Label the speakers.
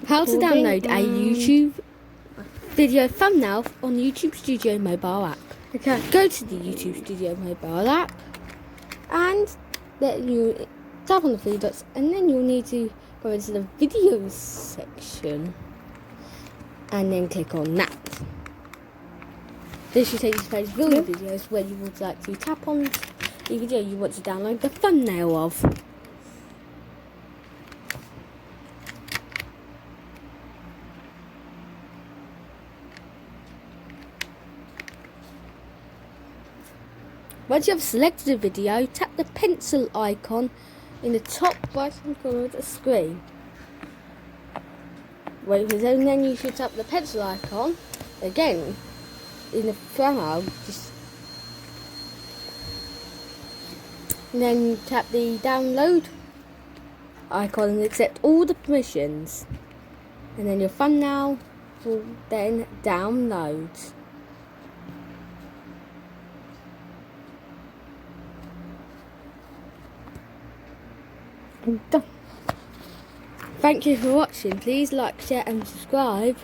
Speaker 1: How to download a YouTube video thumbnail on the YouTube Studio mobile app.
Speaker 2: Okay.
Speaker 1: Go to the YouTube Studio mobile app and then you tap on the three dots, and then you'll need to go into the videos section and then click on that. This should take you to page of all the videos where you would like to tap on the video you want to download the thumbnail of. Once you have selected a video, tap the pencil icon in the top right hand corner of the screen. Wait for a second, then you should tap the pencil icon again in the thumbnail, and then tap the download icon and accept all the permissions, and then your thumbnail will then download. Done. Thank you for watching. Please like, share and subscribe.